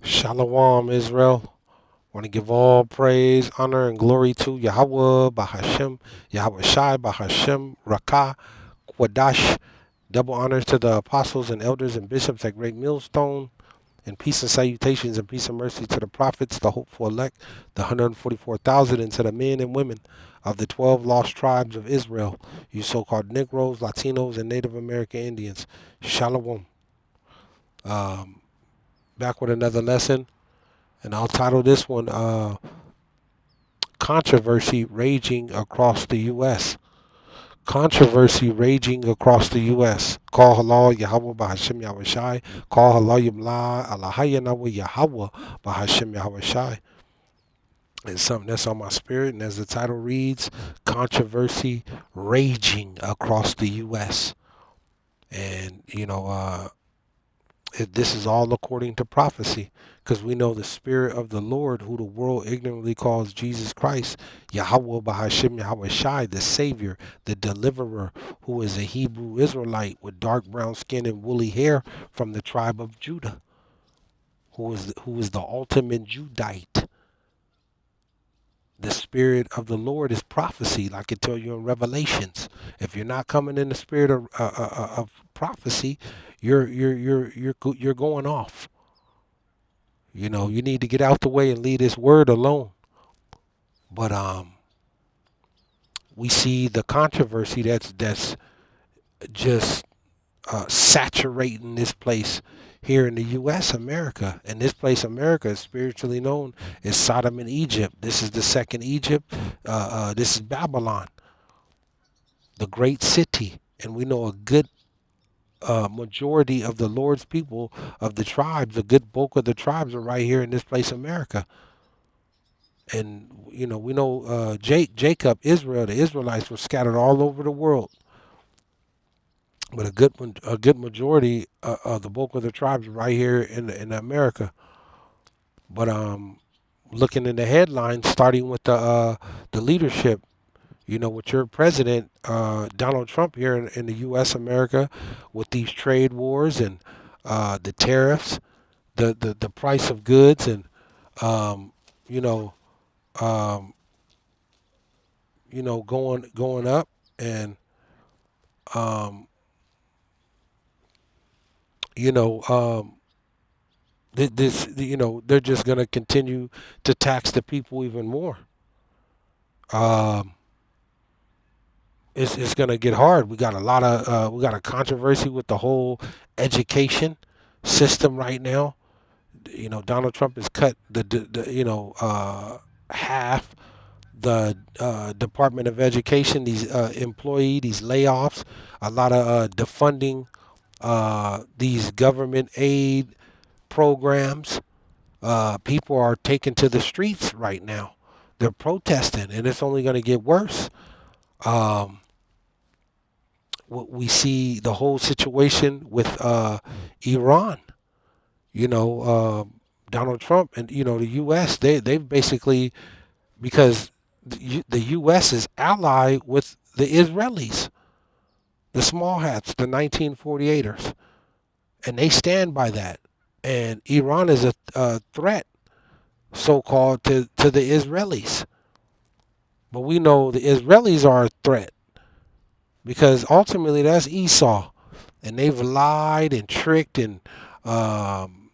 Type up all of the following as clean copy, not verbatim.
Shalom, Israel. Want to give all praise, honor, and glory to Yahawah, BAHASHAM, YAHAWAHSHI, BAHASHAM, Rakah, Kwadash. Double honors to the apostles and elders and bishops at Great Millstone. And peace and salutations and peace and mercy to the prophets, the hopeful elect, the 144,000, and to the men and women of the 12 lost tribes of Israel, you so-called Negroes, Latinos, and Native American Indians. Shalom. Um, Back with another lesson. And I'll title this one Controversy Raging Across the U.S. Controversy raging across the U.S. Call halal Yahawah Bahashem Yahawashi. Call halal Yamla Alahayanawa Yahawah Bahashem Yahawashi. It's something that's on my spirit, and as the title reads, Controversy Raging Across the U.S. And, this is all according to prophecy, because we know the Spirit of the Lord, who the world ignorantly calls Jesus Christ, Yahawah Bahashem Yahawashi, the Savior, the Deliverer, who is a Hebrew Israelite with dark brown skin and woolly hair from the tribe of Judah, who is the ultimate Judite. The Spirit of the Lord is prophecy, like it tells you in Revelations. If you're not coming in the spirit of prophecy, you're going off. You need to get out the way and leave this word alone. But we see the controversy that's just saturating this place here in the U.S. America, and this place America is spiritually known as Sodom and Egypt. This is the second Egypt. This is Babylon, the great city, and we know a good majority of the Lord's people of the tribes, a good bulk of the tribes are right here in this place America. And we know Jacob, Israel, the Israelites were scattered all over the world, but a good majority of the bulk of the tribes right here in America. But looking in the headlines, starting with the leadership, with your president Donald Trump here in the U.S. America, with these trade wars and the tariffs, the price of goods, and um, you know um, going up, and um, you know this they're just going to continue to tax the people even more. Um, it's going to get hard. We got a controversy with the whole education system right now. Donald Trump has cut half the Department of Education, these these layoffs, a lot of defunding these government aid programs. People are taken to the streets right now. They're protesting, and it's only going to get worse. Um, we see the whole situation with Iran. You know, Donald Trump and the U.S. They've basically, because the U.S. is allied with the Israelis, the small hats, the 1948ers, and they stand by that. And Iran is a threat, so-called, to the Israelis. But we know the Israelis are a threat because ultimately that's Esau, and they've lied and tricked, and um,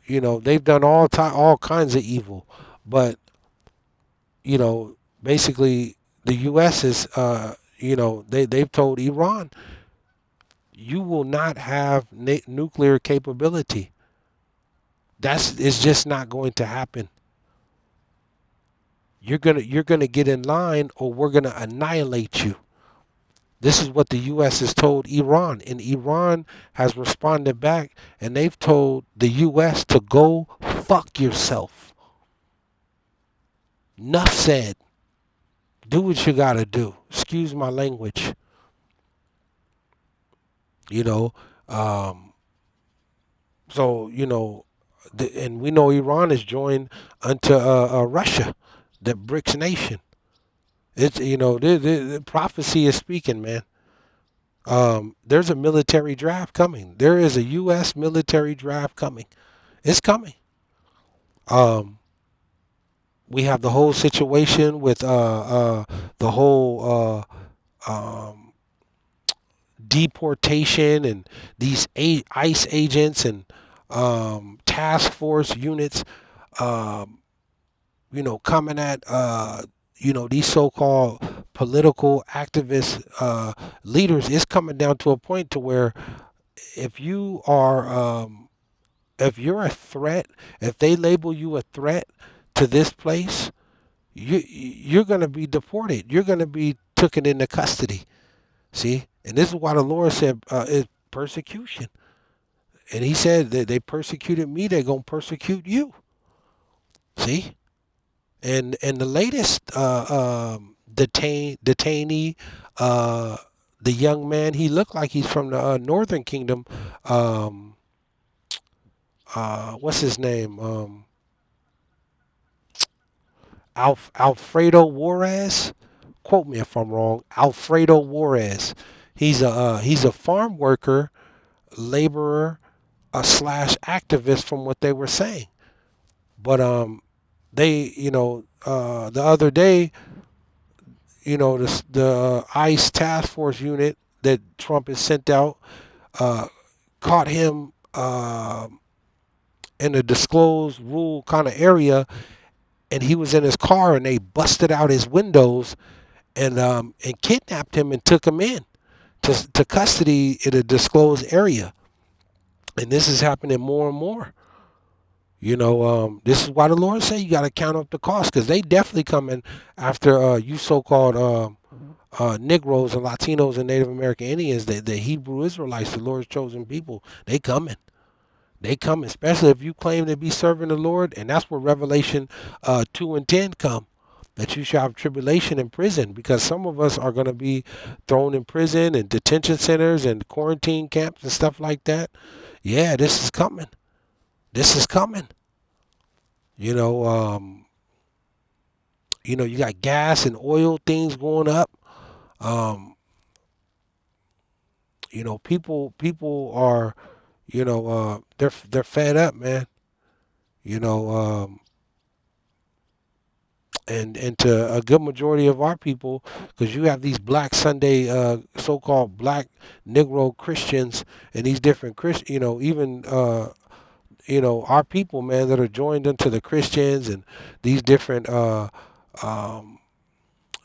they've done all kinds of evil. But basically the U.S. is they've told Iran, you will not have nuclear capability. It's just not going to happen. You're gonna get in line, or we're gonna annihilate you. This is what the U.S. has told Iran, and Iran has responded back, and they've told the U.S. to go fuck yourself. Nuff said. Do what you gotta do. Excuse my language. You know, um, so and we know Iran is joined unto Russia, the BRICS nation. It's the prophecy is speaking, man. There's a military draft coming. There is a U.S. military draft coming. It's coming. Um, we have the whole situation with the whole deportation and these ICE agents and task force units, um, coming at these so-called political activist leaders. It's coming down to a point to where if you are if you're a threat, if they label you a threat to this place, you're going to be deported. You're going to be taken into custody. See, and this is why the Lord said it's persecution. And He said that they persecuted me, they're going to persecute you. See, and the latest detainee, uh, the young man, he looked like he's from the Northern Kingdom. Um, what's his name? Alfredo Juarez. Quote me if I'm wrong. Alfredo Juarez. He's a farm worker, laborer, slash activist from what they were saying. But they the other day, the ICE task force unit that Trump has sent out uh, caught him in a disclosed rule kind of area, and he was in his car, and they busted out his windows and kidnapped him and took him in to custody in a disclosed area. And this is happening more and more. This is why the Lord say you got to count up the cost, because they definitely coming after you so-called Negroes and Latinos and Native American Indians, the Hebrew Israelites, the Lord's chosen people. They coming. They come, especially if you claim to be serving the Lord, and that's where Revelation 2:10 come. That you shall have tribulation in prison, because some of us are going to be thrown in prison and detention centers and quarantine camps and stuff like that. Yeah, this is coming. This is coming. You know, you got gas and oil things going up. Um, people are, they're fed up, man. You know, and to a good majority of our people, because you have these Black Sunday, so-called Black Negro Christians and these different Christian, even our people, man, that are joined into the Christians and these different um,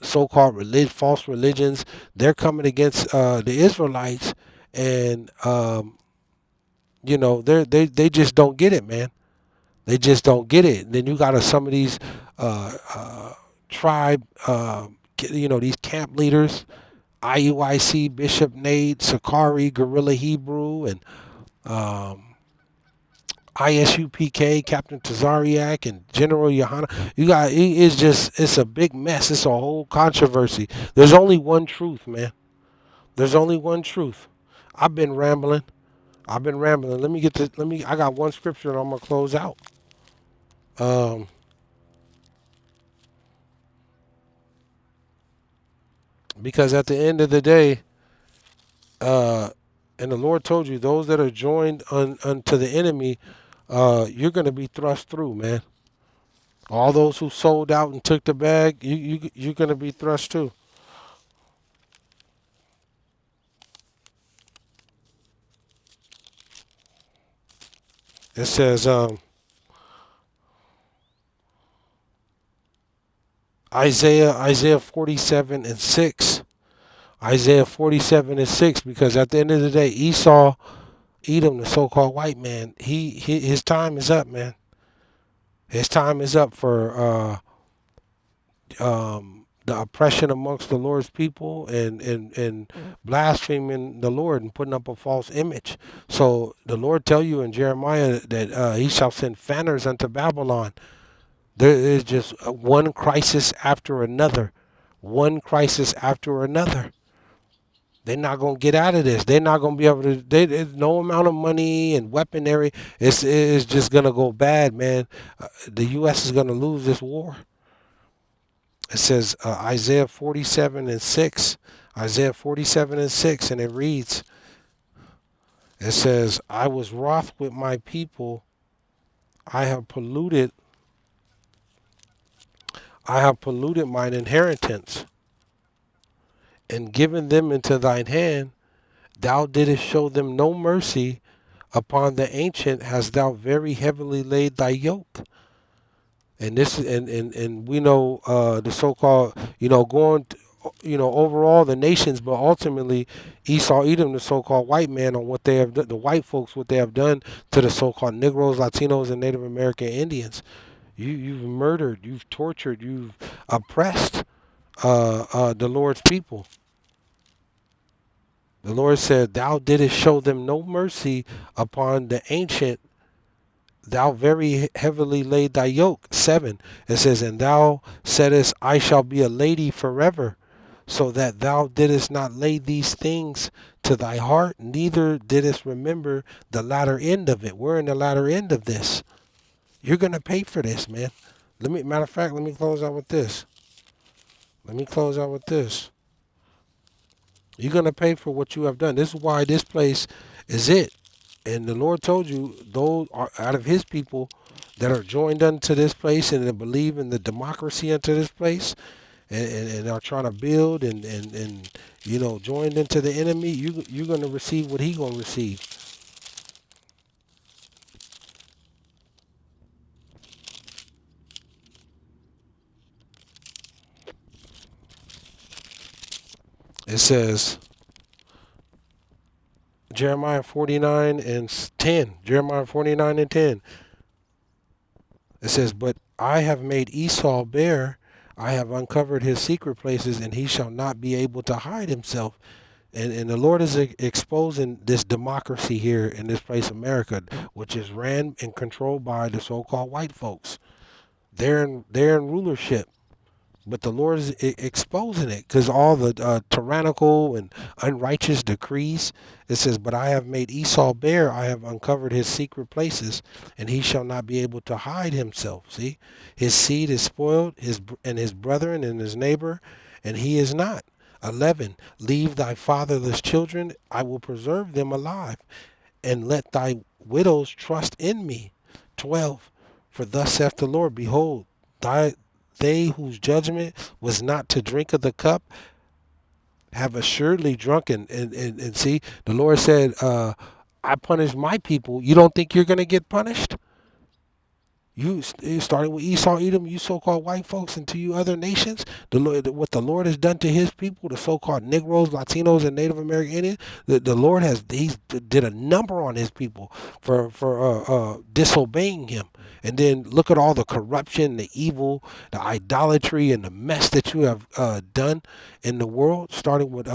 so-called false religions. They're coming against the Israelites, and they just don't get it, man. They just don't get it. And then you got some of these tribe, these camp leaders, IUIC, Bishop Nate, Sakari, Guerrilla Hebrew, and ISUPK, Captain Tazariak, and General Yohana. It's a big mess. It's a whole controversy. There's only one truth, man. There's only one truth. I've been rambling. Let me get to, I got one scripture and I'm going to close out. Um, because at the end of the day, uh, and the Lord told you, those that are joined unto the enemy, you're going to be thrust through, man. All those who sold out and took the bag, you're going to be thrust too. It says Isaiah 47 and 6. Isaiah 47 and 6, because at the end of the day, Esau, Edom, the so-called white man, his time is up, man. His time is up for the oppression amongst the Lord's people and blaspheming the Lord and putting up a false image. So the Lord tell you in Jeremiah that he shall send fanners unto Babylon. There is just one crisis after another. One crisis after another. They're not gonna get out of this. They're not gonna be able to. There's no amount of money and weaponry. It's just gonna go bad, man. The U.S. is gonna lose this war. It says Isaiah 47 and 6. Isaiah 47 and 6, and it reads. It says, "I was wroth with my people I have polluted, I have polluted mine inheritance, and given them into thine hand. Thou didst show them no mercy. Upon the ancient hast thou very heavily laid thy yoke. And this and we know the so-called, going overall the nations, but ultimately Esau Edom, the so-called white man, on what they have done, the white folks, what they have done to the so-called Negroes, Latinos, and Native American Indians. You've murdered, you've tortured, you've oppressed the Lord's people. The Lord said, "Thou didst show them no mercy upon the ancient. Thou very heavily laid thy yoke." 7. It says, "And thou saidst, I shall be a lady forever, so that thou didst not lay these things to thy heart, neither didst remember the latter end of it." We're in the latter end of this. You're gonna pay for this, man. Matter of fact, let me close out with this. Let me close out with this. You're gonna pay for what you have done. This is why this place is it. And the Lord told you, those are out of his people that are joined unto this place and that believe in the democracy unto this place, and are trying to build and joined into the enemy. You're going to receive what he going to receive. It says, Jeremiah 49 and 10. Jeremiah 49 and 10. It says, "But I have made Esau bare. I have uncovered his secret places, and he shall not be able to hide himself." And the Lord is exposing this democracy here in this place, America, which is ran and controlled by the so-called white folks. They're in rulership. But the Lord is exposing it because all the tyrannical and unrighteous decrees. It says, "But I have made Esau bare. I have uncovered his secret places, and he shall not be able to hide himself." See, his seed is spoiled, his brethren and his neighbor, and he is not. 11. "Leave thy fatherless children. I will preserve them alive, and let thy widows trust in me." 12. "For thus saith the Lord, behold, they whose judgment was not to drink of the cup have assuredly drunken." And see, the Lord said, I punish my people. You don't think you're going to get punished? You starting with Esau, Edom, you so-called white folks, and to you other nations, what the Lord has done to his people, the so-called Negroes, Latinos, and Native American Indians, the Lord he did a number on his people for disobeying him. And then look at all the corruption, the evil, the idolatry, and the mess that you have done in the world, starting with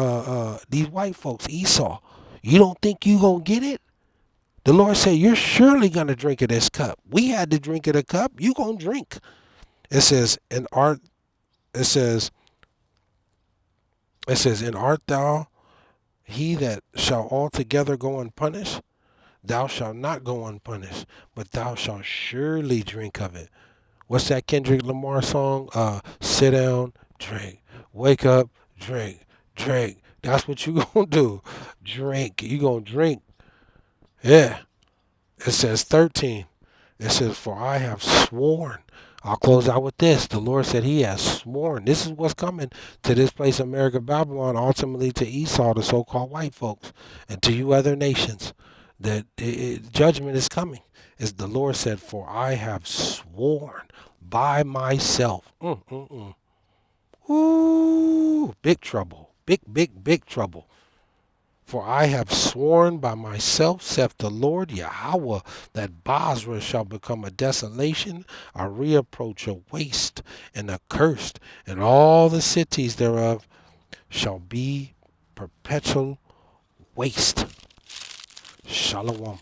these white folks, Esau. You don't think you gonna get it? The Lord said, "You're surely going to drink of this cup. We had to drink of the cup. You going to drink." It says, it says, "And art thou he that shall altogether go unpunished? Thou shalt not go unpunished, but thou shalt surely drink of it." What's that Kendrick Lamar song? Sit down, drink. Wake up, drink. Drink. That's what you going to do. Drink. You going to drink. Yeah. It says 13. It says, "For I have sworn." I'll close out with this. The Lord said he has sworn. This is what's coming to this place, America, Babylon, ultimately to Esau, the so-called white folks, and to you other nations, that judgment is coming. As the Lord said, "For I have sworn by myself." Ooh, big trouble. Big trouble. "For I have sworn by myself, saith the Lord Yahawah, that Basra shall become a desolation, a reproach, a waste, and accursed, and all the cities thereof shall be perpetual waste." Shalom.